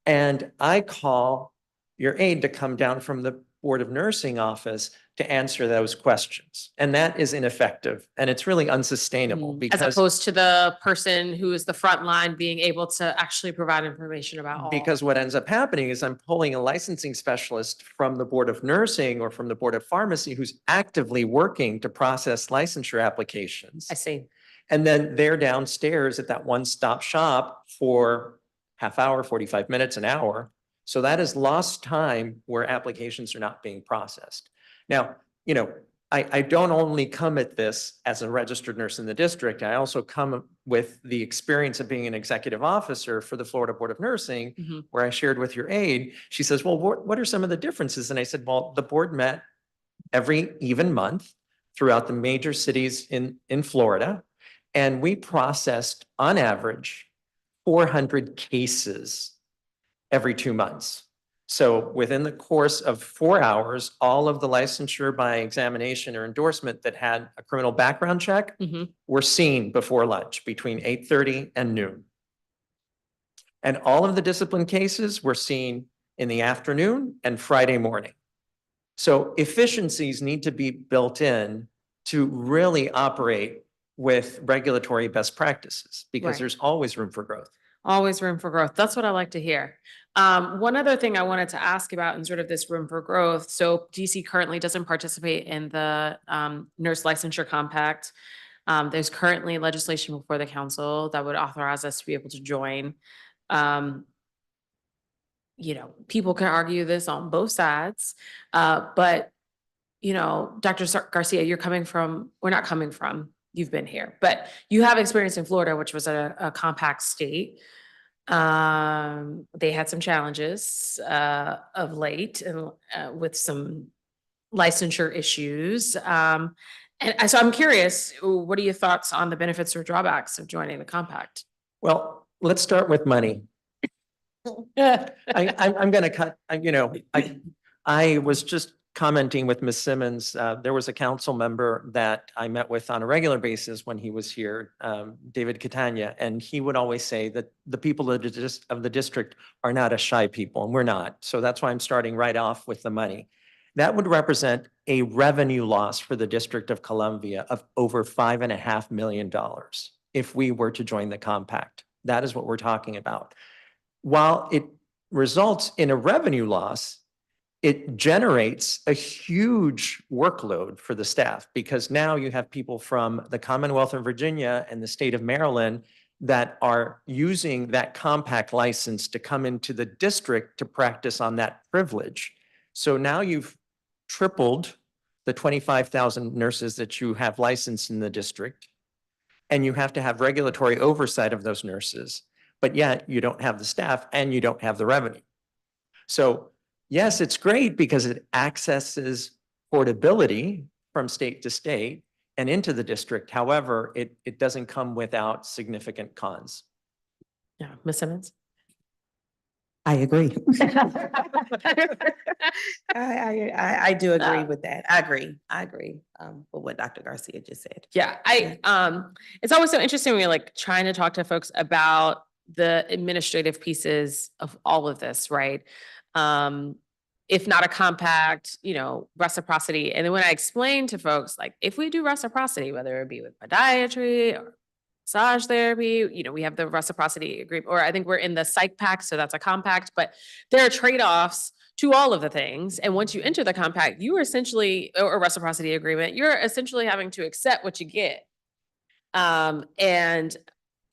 and I call your aide to come down from the Board of Nursing office to answer those questions. And that is ineffective and it's really unsustainable As because opposed to the person who is the front line being able to actually provide information about all. Because what ends up happening is I'm pulling a licensing specialist from the Board of Nursing or from the Board of Pharmacy who's actively working to process licensure applications. I see. And then they're downstairs at that one-stop shop for half hour, 45 minutes, an hour. So that is lost time where applications are not being processed. Now, you know, I don't only come at this as a registered nurse in the district. I also come with the experience of being an executive officer for the Florida Board of Nursing, Mhm. where I shared with your aide. She says, well, what are some of the differences? And I said, well, the board met every even month throughout the major cities in Florida. And we processed on average 400 cases every 2 months. So within the course of 4 hours, all of the licensure by examination or endorsement that had a criminal background check Mhm. were seen before lunch between 8:30 and noon. And all of the discipline cases were seen in the afternoon and Friday morning. So efficiencies need to be built in to really operate with regulatory best practices because Right. there's always room for growth. Always room for growth. That's what I like to hear. One other thing I wanted to ask about in sort of this room for growth. So DC currently doesn't participate in the nurse licensure compact. There's currently legislation before the council that would authorize us to be able to join. You know, people can argue this on both sides, but you know, Dr. Garcia, you're coming from, we're not coming from, you've been here, but you have experience in Florida, which was a compact state. They had some challenges of late and with some licensure issues. So I'm curious, what are your thoughts on the benefits or drawbacks of joining the compact? Well, let's start with money. I'm going to cut, I was just commenting with Ms. Simmons. There was a council member that I met with on a regular basis when he was here, David Catania, and he would always say that the people of the district are not a shy people, and we're not. So that's why I'm starting right off with the money. That would represent a revenue loss for the District of Columbia of over $5.5 million if we were to join the compact. That is what we're talking about. While it results in a revenue loss, it generates a huge workload for the staff because now you have people from the Commonwealth of Virginia and the state of Maryland that are using that compact license to come into the district to practice on that privilege. So now you've tripled the 25,000 nurses that you have licensed in the district, and you have to have regulatory oversight of those nurses, but yet you don't have the staff and you don't have the revenue. So yes, it's great because it accesses portability from state to state and into the district. However, it doesn't come without significant cons. Yeah, Ms. Simmons? I agree. I do agree with that. I agree with what Dr. Garcia just said. Yeah, it's always so interesting when you're like trying to talk to folks about the administrative pieces of all of this, right? If not a compact, you know, reciprocity. And then when I explain to folks, like, if we do reciprocity, whether it be with podiatry or massage therapy, you know, we have the reciprocity agreement, or I think we're in the psych pact, so that's a compact, but there are trade-offs to all of the things. And once you enter the compact, you are essentially, or a reciprocity agreement, you're essentially having to accept what you get. And,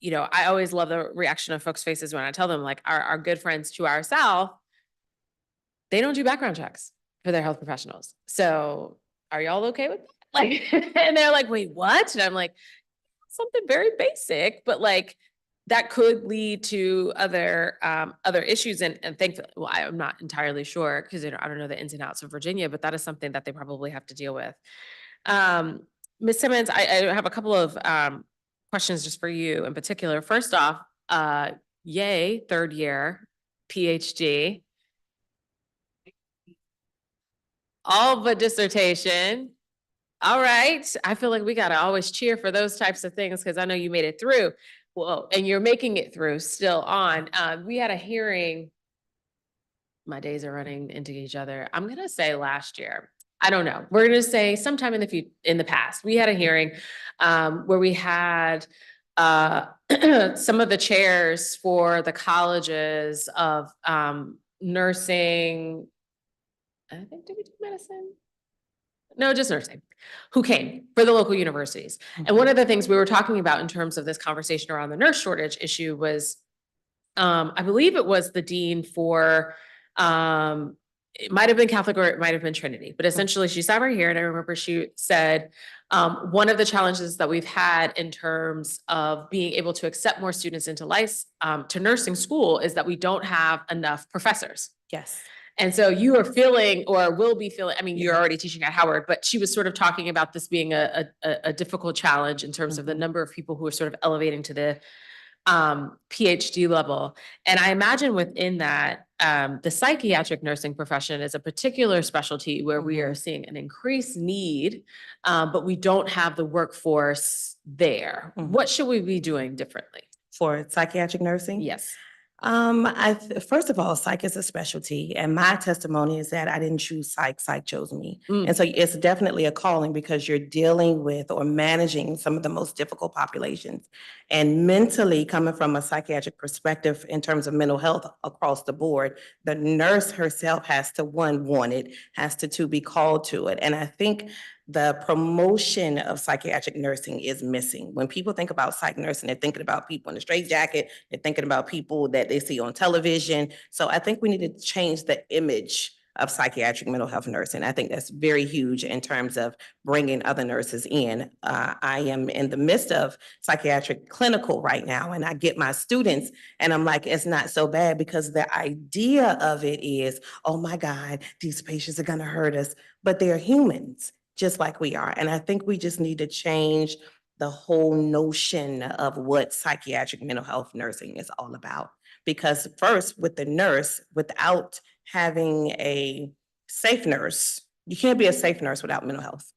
you know, I always love the reaction of folks' faces when I tell them, like, our good friends to our south, they don't do background checks for their health professionals. So are y'all okay with that? Like, and they're like, wait, what? And I'm like, something very basic, but like that could lead to other issues. And thankfully, well, I'm not entirely sure because I don't know the ins and outs of Virginia, but that is something that they probably have to deal with. Ms. Simmons, I have a couple of questions just for you in particular. First off, yay, third year, PhD. All but dissertation. All right. I feel like we got to always cheer for those types of things because I know you made it through. Well, and you're making it through still on. We had a hearing my days are running into each other. I'm gonna say last year. I don't know. We're gonna say sometime in the past, we had a hearing where we had some of the chairs for the colleges of nursing. I think, did we do medicine? No, just nursing, who came for the local universities. And one of the things we were talking about in terms of this conversation around the nurse shortage issue was, I believe it was the dean for, it might have been Catholic or it might have been Trinity, but essentially she sat right here and I remember she said, one of the challenges that we've had in terms of being able to accept more students into to nursing school is that we don't have enough professors. Yes. And so you are feeling or will be feeling, I mean, you're Yeah. already teaching at Howard, but she was sort of talking about this being a difficult challenge in terms of the number of people who are sort of elevating to the PhD level. And I imagine within that, the psychiatric nursing profession is a particular specialty where we are seeing an increased need, but we don't have the workforce there. What should we be doing differently? For psychiatric nursing? Yes. First of all, psych is a specialty, and my testimony is that I didn't choose psych, psych chose me. And so it's definitely a calling because you're dealing with or managing some of the most difficult populations. And mentally, coming from a psychiatric perspective in terms of mental health across the board, the nurse herself has to, one, want it, has to, two, be called to it. And I think the promotion of psychiatric nursing is missing. When people think about psych nursing, they're thinking about people in a straitjacket, they're thinking about people that they see on television. So I think we need to change the image of psychiatric mental health nursing. I think that's very huge in terms of bringing other nurses in. I am in the midst of psychiatric clinical right now, and I get my students and I'm like, it's not so bad because the idea of it is, oh my God, these patients are gonna hurt us, but they're humans just like we are. And I think we just need to change the whole notion of what psychiatric mental health nursing is all about. Because first, with the nurse, without having a safe nurse, you can't be a safe nurse without mental health.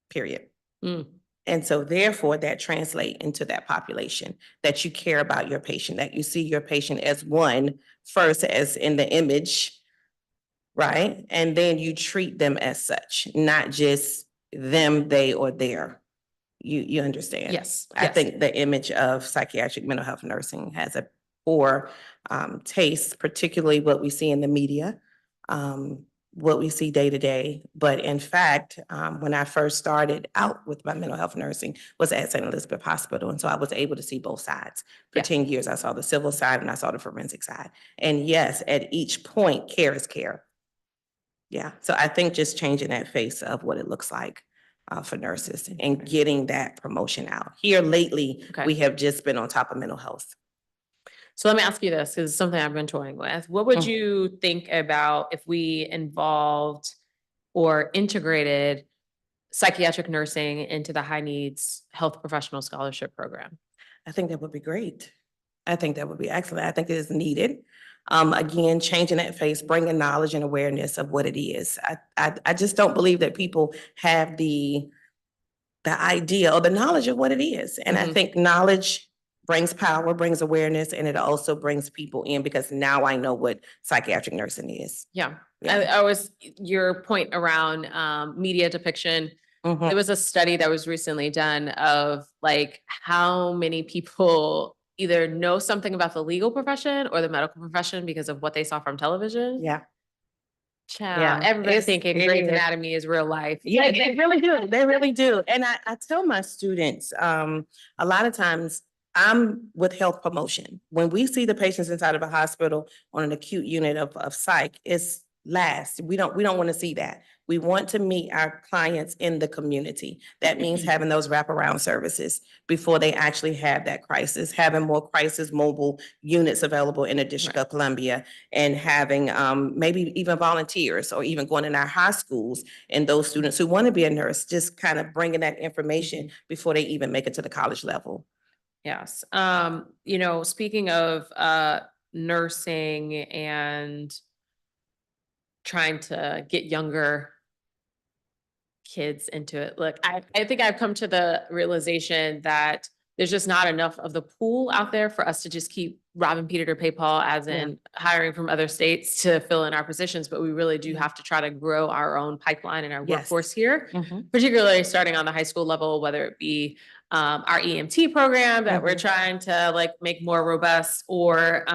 Period. And so therefore that translates into that population, that you care about your patient, that you see your patient as one, first as in the image, right? And then you treat them as such, not just them, they, or their. You understand? Yes. I think the image of psychiatric mental health nursing has a poor taste, particularly what we see in the media, what we see day to day. But in fact, when I first started out with my mental health nursing was at St. Elizabeth Hospital. And so I was able to see both sides. For 10 years, I saw the civil side and I saw the forensic side. And yes, at each point, care is care. Yeah, so I think just changing that face of what it looks like for nurses and getting that promotion out. Here lately, we have just been on top of mental health. So let me ask you this, because it's something I've been toying with. What would you think about if we involved or integrated psychiatric nursing into the high needs health professional scholarship program? I think that would be great. I think that would be excellent. I think it is needed. Again, changing that face, bringing knowledge and awareness of what it is. I just don't believe that people have the idea or the knowledge of what it is. And I think knowledge brings power, brings awareness, and it also brings people in because now I know what psychiatric nursing is. Yeah. Yeah. I was, your point around media depiction. There was a study that was recently done of like how many people either know something about the legal profession or the medical profession because of what they saw from television. Yeah. Yeah. Everybody's thinking Grey's Anatomy is real life. Yeah, they really do. They really do. And I tell my students, a lot of times I'm with health promotion. When we see the patients inside of a hospital on an acute unit of psych, it's last. We don't want to see that. We want to meet our clients in the community. That means having those wraparound services before they actually have that crisis, having more crisis mobile units available in the District of Columbia, and having maybe even volunteers or even going in our high schools and those students who want to be a nurse, just kind of bringing that information before they even make it to the college level. Yes. You know, speaking of nursing and trying to get younger kids into it. Look, I think I've come to the realization that there's just not enough of the pool out there for us to just keep robbing Peter to pay Paul, as in hiring from other states to fill in our positions. But we really do have to try to grow our own pipeline and our Yes. workforce here, Mhm. particularly starting on the high school level, whether it be our EMT program that we're trying to like make more robust, or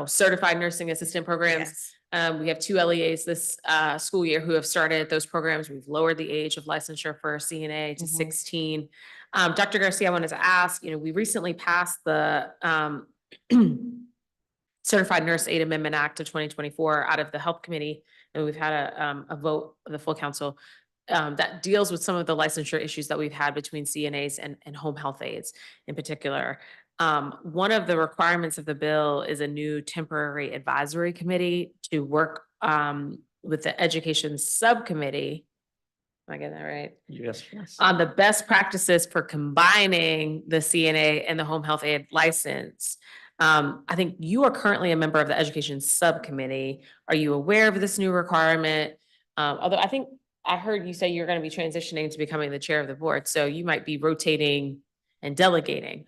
certified nursing assistant programs. Yes. We have 2 LEAs this school year who have started those programs. We've lowered the age of licensure for CNA to 16. Dr. Garcia, I wanted to ask, we recently passed the Certified Nurse Aid Amendment Act of 2024 out of the Health Committee, and we've had a vote of the full council that deals with some of the licensure issues that we've had between CNAs and home health aides in particular. One of the requirements of the bill is a new temporary advisory committee to work with the education subcommittee. Am I getting that right? Yes. On the best practices for combining the CNA and the home health aide license. I think you are currently a member of the education subcommittee. Are you aware of this new requirement? Although I think I heard you say you're going to be transitioning to becoming the chair of the board, so you might be rotating and delegating.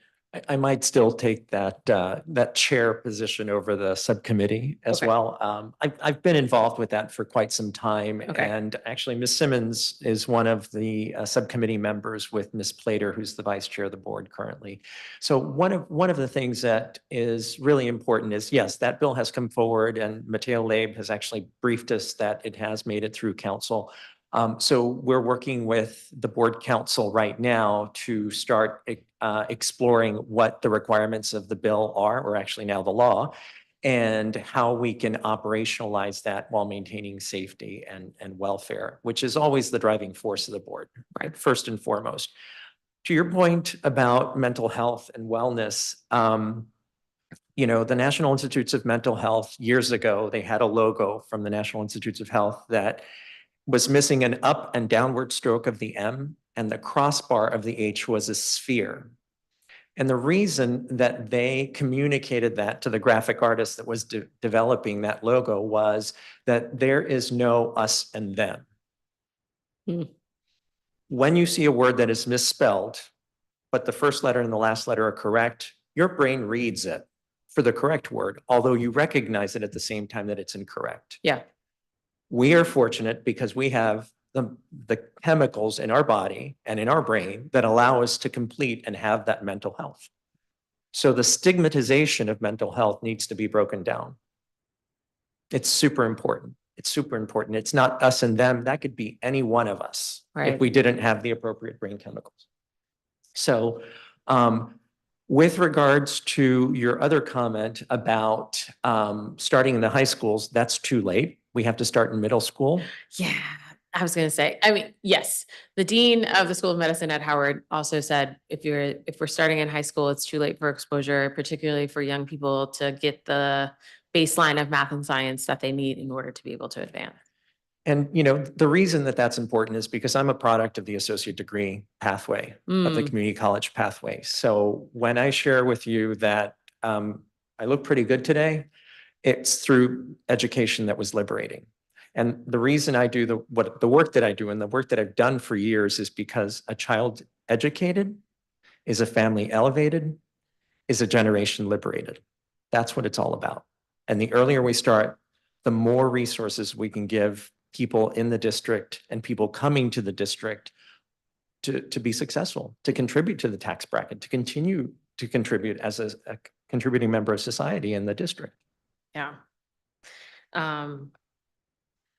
I might still take that chair position over the subcommittee as Okay. well. I've been involved with that for quite some time. Okay. And actually, Ms. Simmons is one of the subcommittee members with Ms. Plater, who's the vice chair of the board currently. So one of the things that is really important is, yes, that bill has come forward, and Mateo Laib has actually briefed us that it has made it through council. So we're working with the board council right now to start exploring what the requirements of the bill are, or actually now the law, and how we can operationalize that while maintaining safety and welfare, which is always the driving force of the board, right? First and foremost. To your point about mental health and wellness, the National Institutes of Mental Health, years ago, they had a logo from the National Institutes of Health that was missing an up and downward stroke of the M, and the crossbar of the H was a sphere. And the reason that they communicated that to the graphic artist that was developing that logo was that there is no us and them. When you see a word that is misspelled, but the first letter and the last letter are correct, your brain reads it for the correct word, although you recognize it at the same time that it's incorrect. Yeah. We are fortunate because we have the chemicals in our body and in our brain that allow us to complete and have that mental health. So the stigmatization of mental health needs to be broken down. It's super important. It's super important. It's not us and them. That could be any one of us if we didn't have the appropriate brain chemicals. So with regards to your other comment about starting in the high schools, that's too late. We have to start in middle school. Yeah, I was going to say, yes, the dean of the School of Medicine at Howard also said, if we're starting in high school, it's too late for exposure, particularly for young people to get the baseline of math and science that they need in order to be able to advance. And, the reason that that's important is because I'm a product of the associate degree pathway, of the community college pathway. So when I share with you that I look pretty good today, it's through education that was liberating. And the reason I do the work that I do and the work that I've done for years is because a child educated is a family elevated, is a generation liberated. That's what it's all about. And the earlier we start, the more resources we can give people in the district and people coming to the district to be successful, to contribute to the tax bracket, to continue to contribute as a contributing member of society in the district. Yeah.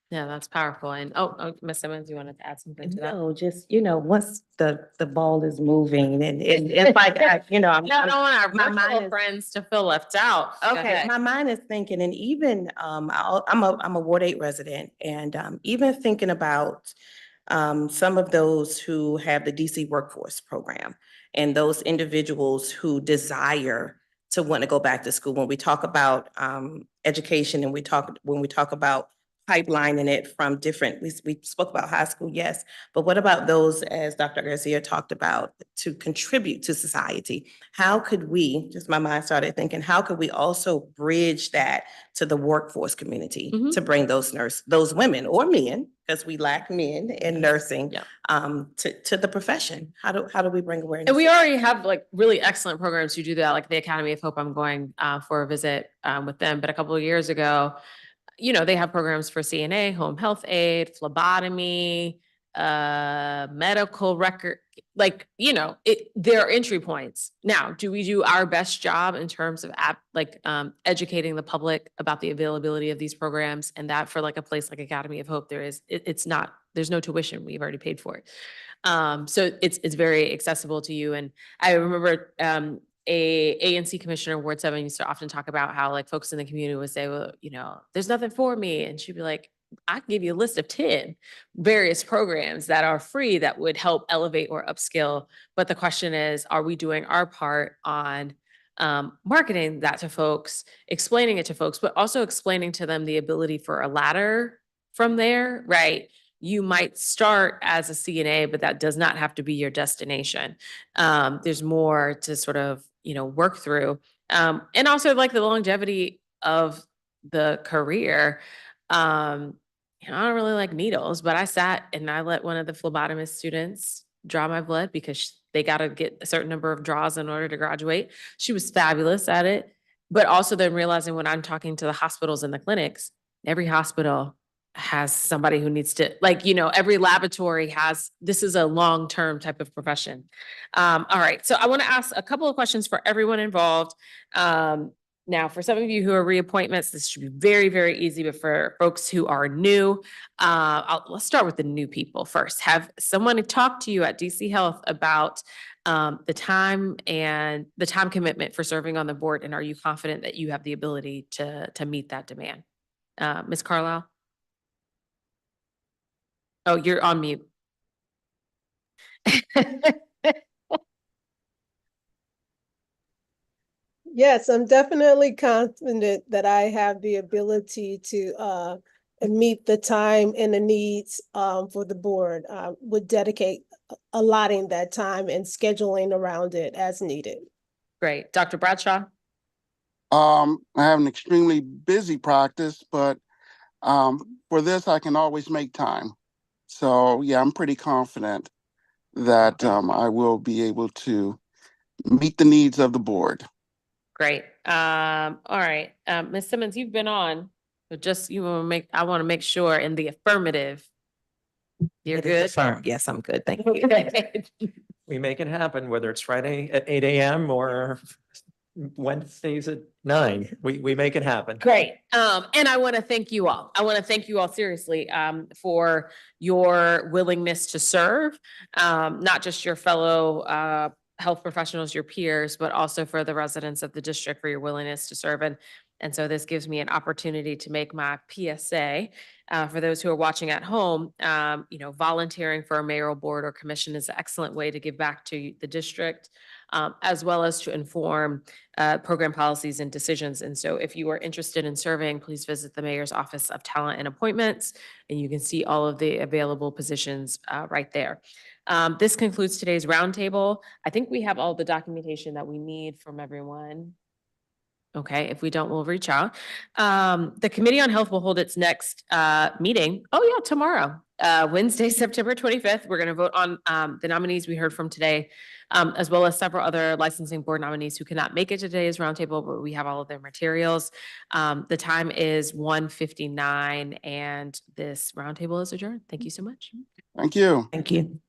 Yeah, that's powerful. And Ms. Simmons, you wanted to add something to that? No, just, once the ball is moving and it's like, I'm. No, I don't want our my mind virtual is- friends to feel left out. Go Okay, ahead. my mind is thinking, and even, I'm a Ward 8 resident, and even thinking about some of those who have the DC Workforce Program and those individuals who desire to want to go back to school. When we talk about education and when we talk about pipelining it from different, we spoke about high school, yes, but what about those, as Dr. Garcia talked about, to contribute to society? How could we, just my mind started thinking, how could we also bridge that to the workforce community Mhm. to bring those those women or men, because we lack men in nursing, Yeah. to the profession? How do we bring awareness? And we already have like really excellent programs who do that, like the Academy of Hope. I'm going for a visit with them, but a couple of years ago, you know, they have programs for CNA, home health aid, phlebotomy, medical record, like, you know, there are entry points. Now, do we do our best job in terms of educating the public about the availability of these programs? And that for like a place like Academy of Hope, there's no tuition. We've already paid for it. So it's very accessible to you. And I remember a ANC commissioner, Ward 7, used to often talk about how like folks in the community would say, well, you know, there's nothing for me. And she'd be like, I can give you a list of 10 various programs that are free that would help elevate or upskill. But the question is, are we doing our part on marketing that to folks, explaining it to folks, but also explaining to them the ability for a ladder from there, right? You might start as a CNA, but that does not have to be your destination. There's more to sort of, you know, work through. And also like the longevity of the career. You know, I don't really like needles, but I sat and I let one of the phlebotomist students draw my blood because they got to get a certain number of draws in order to graduate. She was fabulous at it. But also then realizing when I'm talking to the hospitals and the clinics, every hospital has somebody who needs to, like, you know, every laboratory has, this is a long-term type of profession. All right, so I want to ask a couple of questions for everyone involved. Now, for some of you who are reappointments, this should be very, very easy, but for folks who are new, let's start with the new people first. Have someone talk to you at DC Health about the time commitment for serving on the board, and are you confident that you have the ability to meet that demand? Ms. Carlisle? Oh, you're on mute. Yes, I'm definitely confident that I have the ability to meet the time and the needs for the board. Would dedicate allotting that time and scheduling around it as needed. Great. Dr. Bradshaw? I have an extremely busy practice, but for this, I can always make time. So yeah, I'm pretty confident that I will be able to meet the needs of the board. Great. All right. Ms. Simmons, you've been on, but just I want to make sure in the affirmative. You're It is good? affirmed. Yes, I'm good. Thank you. Okay. We make it happen, whether it's Friday at 8 a.m. or Wednesdays at 9. We make it happen. Great. And I want to thank you all. I want to thank you all seriously for your willingness to serve, not just your fellow health professionals, your peers, but also for the residents of the district for your willingness to serve. And so this gives me an opportunity to make my PSA for those who are watching at home. You know, volunteering for a mayoral board or commission is an excellent way to give back to the district, as well as to inform program policies and decisions. And so if you are interested in serving, please visit the Mayor's Office of Talent and Appointments, and you can see all of the available positions right there. This concludes today's roundtable. I think we have all the documentation that we need from everyone. Okay, if we don't, we'll reach out. The Committee on Health will hold its next meeting. Oh yeah, tomorrow, Wednesday, September 25th. We're going to vote on the nominees we heard from today, as well as several other licensing board nominees who cannot make it to today's roundtable, but we have all of their materials. The time is 1:59 and this roundtable is adjourned. Thank you so much. Thank you. Thank you.